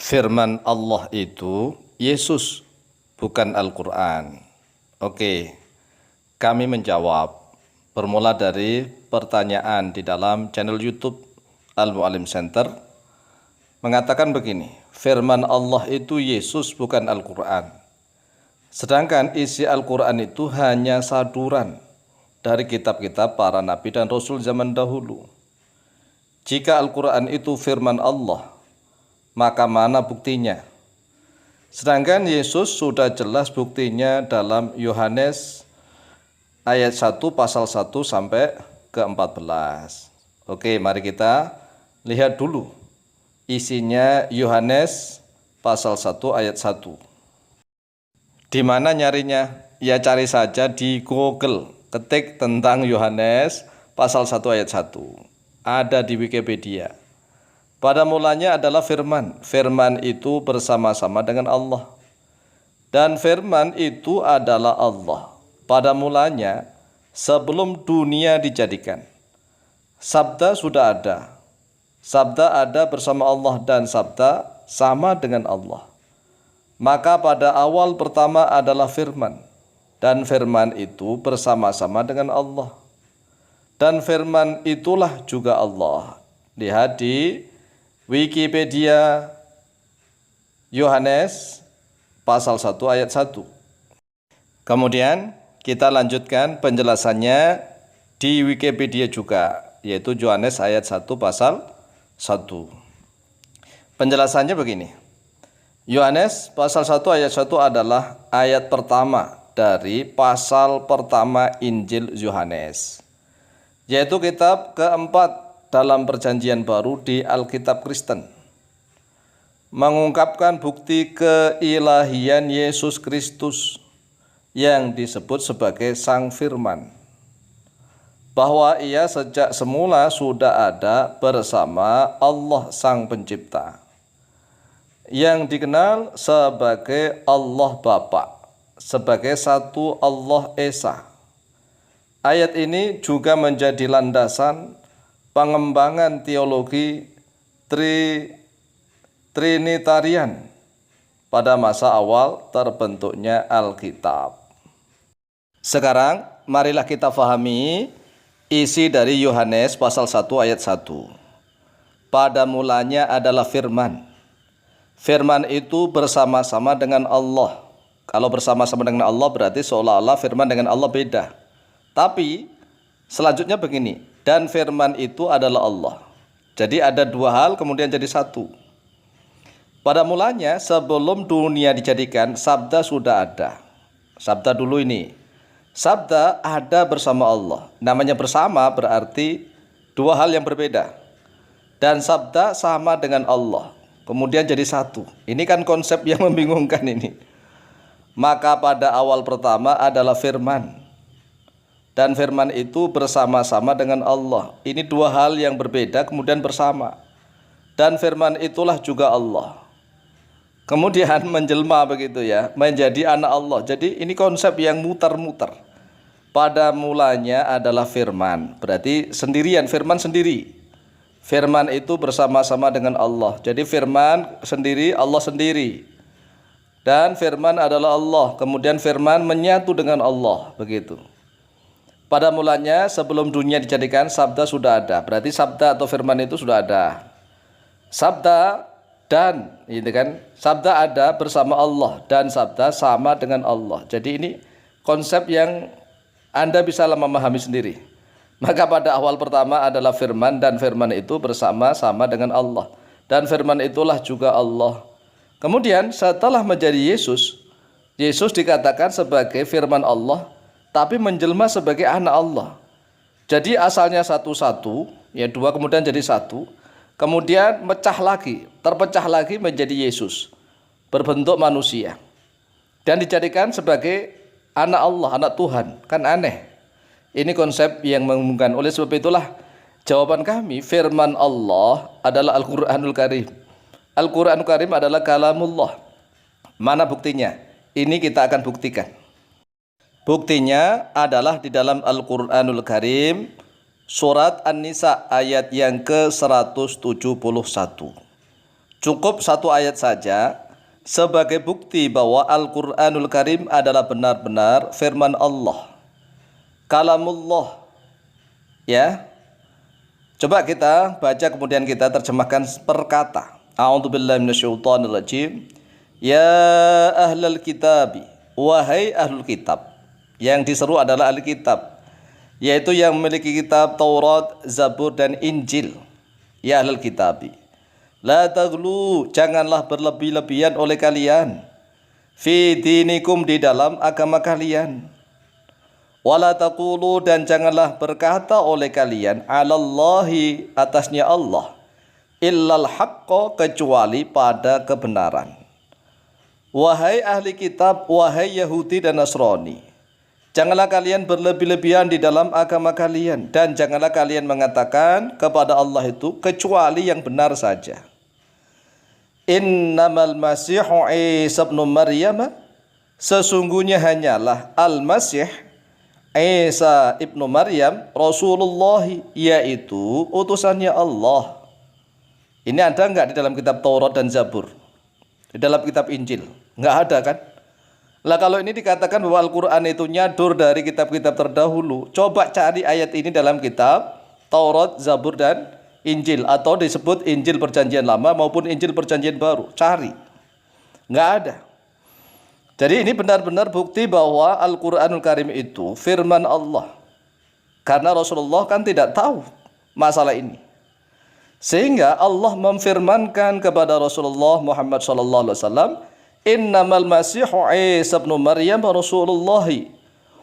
Firman Allah itu Yesus, bukan Al-Quran. Oke, kami menjawab bermula dari pertanyaan di dalam channel YouTube Al-Mu'alim Center mengatakan begini, firman Allah itu Yesus, bukan Al-Quran. Sedangkan isi Al-Quran itu hanya saduran dari kitab-kitab para nabi dan rasul zaman dahulu. Jika Al-Quran itu firman Allah, maka mana buktinya? Sedangkan Yesus sudah jelas buktinya dalam Yohanes ayat 1 pasal 1 sampai ke 14. Oke, mari kita lihat dulu isinya Yohanes pasal 1 ayat 1. Di mana nyarinya? Ya cari saja di Google, ketik tentang Yohanes pasal 1 ayat 1. Ada di Wikipedia. Pada mulanya adalah firman. Firman itu bersama-sama dengan Allah. Dan firman itu adalah Allah. Pada mulanya sebelum dunia dijadikan. Sabda sudah ada. Sabda ada bersama Allah dan sabda sama dengan Allah. Maka pada awal pertama adalah firman. Dan firman itu bersama-sama dengan Allah. Dan firman itulah juga Allah. Lihat di Wikipedia Yohanes pasal 1 ayat 1. Kemudian kita lanjutkan penjelasannya di Wikipedia juga, yaitu Yohanes ayat 1 pasal 1. Penjelasannya begini. Yohanes pasal 1 ayat 1 adalah ayat pertama dari pasal pertama Injil Yohanes, yaitu kitab keempat dalam perjanjian baru di Alkitab Kristen, mengungkapkan bukti keilahian Yesus Kristus yang disebut sebagai Sang Firman, bahwa ia sejak semula sudah ada bersama Allah Sang Pencipta, yang dikenal sebagai Allah Bapa, sebagai satu Allah Esa. Ayat ini juga menjadi landasan pengembangan teologi Trinitarian pada masa awal terbentuknya Alkitab. Sekarang marilah kita fahami isi dari Yohanes pasal 1 ayat 1. Pada mulanya adalah firman. Firman itu bersama-sama dengan Allah. Kalau bersama-sama dengan Allah berarti seolah-olah firman dengan Allah beda. Tapi selanjutnya begini, dan firman itu adalah Allah. Jadi ada dua hal kemudian jadi satu. Pada mulanya sebelum dunia dijadikan, sabda sudah ada. Sabda dulu ini. Sabda ada bersama Allah. Namanya bersama berarti dua hal yang berbeda. Dan sabda sama dengan Allah. Kemudian jadi satu. Ini kan konsep yang membingungkan ini. Maka pada awal pertama adalah firman. Dan firman itu bersama-sama dengan Allah. Ini dua hal yang berbeda kemudian bersama. Dan firman itulah juga Allah. Kemudian menjelma begitu ya, menjadi anak Allah. Jadi ini konsep yang muter-muter. Pada mulanya adalah firman. Berarti sendirian, firman sendiri. Firman itu bersama-sama dengan Allah. Jadi firman sendiri, Allah sendiri. Dan firman adalah Allah. Kemudian firman menyatu dengan Allah. Begitu. Pada mulanya sebelum dunia dijadikan, sabda sudah ada. Berarti sabda atau firman itu sudah ada. Sabda dan itu kan, sabda ada bersama Allah dan sabda sama dengan Allah. Jadi ini konsep yang Anda bisa memahami sendiri. Maka pada awal pertama adalah firman dan firman itu bersama-sama dengan Allah. Dan firman itulah juga Allah. Kemudian setelah menjadi Yesus, Yesus dikatakan sebagai firman Allah, tapi menjelma sebagai anak Allah. Jadi asalnya satu-satu, ya dua kemudian jadi satu. Kemudian terpecah lagi menjadi Yesus, berbentuk manusia. Dan dijadikan sebagai anak Allah, anak Tuhan. Kan aneh. Ini konsep yang membingungkan. Oleh sebab itulah jawaban kami, firman Allah adalah Al-Quranul Karim. Al-Quranul Karim adalah kalamullah. Mana buktinya? Ini kita akan buktikan. Buktinya adalah di dalam Al-Quranul Karim, surat An-Nisa ayat yang ke-171. Cukup satu ayat saja sebagai bukti bahwa Al-Quranul Karim adalah benar-benar firman Allah, kalamullah. Ya, coba kita baca kemudian kita terjemahkan per kata. A'udzubillahi minasyaitonirrajim. Ya ahlal kitabi, wahai ahlul kitab. Yang diseru adalah ahli kitab, yaitu yang memiliki kitab Taurat, Zabur dan Injil. Ya ahlul kitabi, la taghlu, janganlah berlebih-lebihan oleh kalian, fi dinikum, di dalam agama kalian. Wala taqulu, dan janganlah berkata oleh kalian, alallahi, atasnya Allah, illal haqqo, kecuali pada kebenaran. Wahai ahli kitab, wahai Yahudi dan Nasrani, janganlah kalian berlebih-lebihan di dalam agama kalian, dan janganlah kalian mengatakan kepada Allah itu kecuali yang benar saja. Innamal masihu Isa ibn Maryam, sesungguhnya hanyalah Al-Masih Isa ibnu Maryam Rasulullah, yaitu utusannya Allah. Ini ada enggak di dalam kitab Taurat dan Zabur? Di dalam kitab Injil? Enggak ada kan? Lah kalau ini dikatakan bahwa Al-Quran itu nyadur dari kitab-kitab terdahulu, coba cari ayat ini dalam kitab Taurat, Zabur dan Injil, atau disebut Injil Perjanjian Lama maupun Injil Perjanjian Baru. Cari. Enggak ada. Jadi ini benar-benar bukti bahwa Al-Quranul Karim itu firman Allah. Karena Rasulullah kan tidak tahu masalah ini. Sehingga Allah memfirmankan kepada Rasulullah Muhammad SAW, innamal masihu Isa ibn Maryam Rasulullah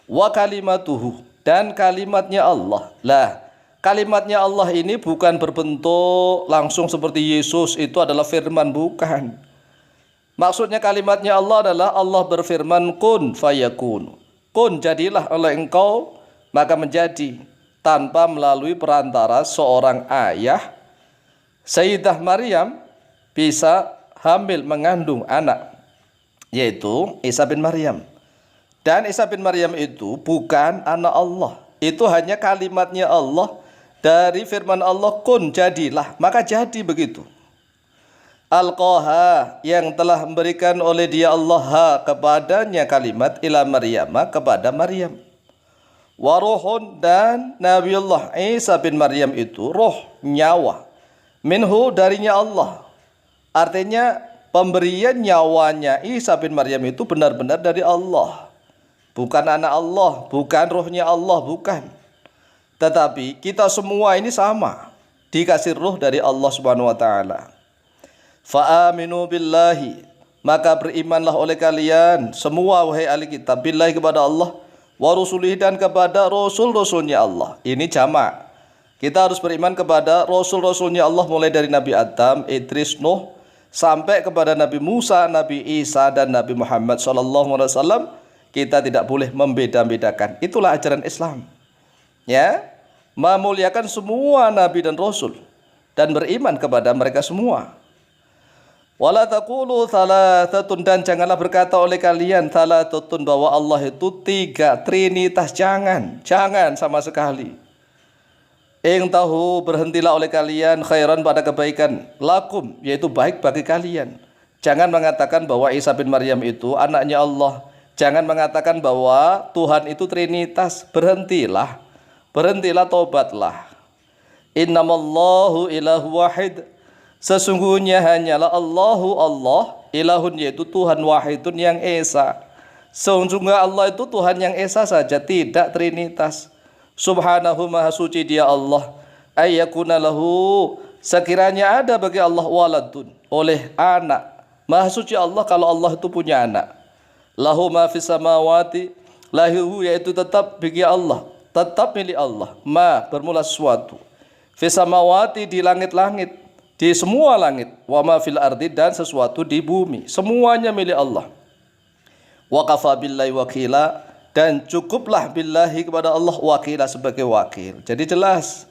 wa kalimatuhu, dan kalimatnya Allah. Lah, kalimatnya Allah ini bukan berbentuk langsung seperti Yesus, itu adalah firman, bukan. Maksudnya kalimatnya Allah adalah Allah berfirman, kun fayakun. Kun, jadilah oleh engkau, maka menjadi, tanpa melalui perantara seorang ayah. Sayyidah Maryam bisa hamil mengandung anak, yaitu Isa bin Maryam. Dan Isa bin Maryam itu bukan anak Allah, itu hanya kalimatnya Allah dari firman Allah, kun, jadilah, maka jadi begitu. Alqaha, yang telah memberikan oleh dia Allah ha, kepadanya kalimat, ila Maryam, kepada Maryam. Waruhun, dan Nabiullah Isa bin Maryam itu roh, nyawa, minhu, darinya Allah. Artinya pemberian nyawanya Isa bin Maryam itu benar-benar dari Allah, bukan anak Allah, bukan rohnya Allah, bukan. Tetapi kita semua ini sama, dikasih roh dari Allah Subhanahu wa taala. Fa'aminu billahi, maka berimanlah oleh kalian semua wahai ahli kitab, billahi, kepada Allah, wa rusulihi, dan kepada rasul-rasulnya Allah. Ini jamak. Kita harus beriman kepada rasul-rasulnya Allah, mulai dari Nabi Adam, Idris, Nuh, sampai kepada Nabi Musa, Nabi Isa, dan Nabi Muhammad SAW. Kita tidak boleh membeda-bedakan. Itulah ajaran Islam. Ya, memuliakan semua nabi dan rasul dan beriman kepada mereka semua. Wala taqulu thalathatun, dan janganlah berkata oleh kalian thalathatun, bahwa Allah itu tiga, trinitas. Jangan sama sekali. Tahu, berhentilah oleh kalian, khairan, pada kebaikan, lakum, yaitu baik bagi kalian. Jangan mengatakan bahwa Isa bin Maryam itu anaknya Allah. Jangan mengatakan bahwa Tuhan itu trinitas. Berhentilah, tobatlah. Innamallahu ilahu wahid, sesungguhnya hanyalah Allahu Allah, ilahun, yaitu Tuhan, wahidun, yang esa. Sesungguhnya Allah itu Tuhan yang esa saja, tidak trinitas. Subhanahu, maha suci dia Allah, ayyakuna lahu, sekiranya ada bagi Allah waladun, oleh anak. Maha suci Allah kalau Allah itu punya anak. Lahu ma fis samawati, lahu, yaitu tetap bagi Allah, tetap milik Allah. Ma, bermula sesuatu, fis samawati, di langit-langit, di semua langit, wa ma fil ardi, dan sesuatu di bumi, semuanya milik Allah. Wa kafa billahi wakila, dan cukuplah billahi, kepada Allah, wakila, sebagai wakil. Jadi jelas.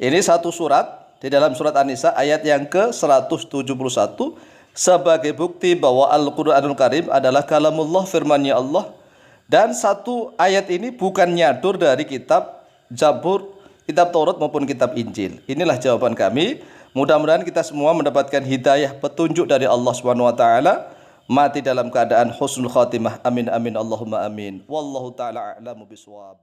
Ini satu surat di dalam surat An-Nisa ayat yang ke-171 sebagai bukti bahwa Al-Quranul Karim adalah kalamullah, firmannya Allah. Dan satu ayat ini bukan nyadur dari kitab Zabur, kitab Taurat maupun kitab Injil. Inilah jawaban kami. Mudah-mudahan kita semua mendapatkan hidayah petunjuk dari Allah Subhanahu wa taala, mati dalam keadaan husnul khatimah. Amin amin Allahumma amin. Wallahu taala a'lamu bishawab.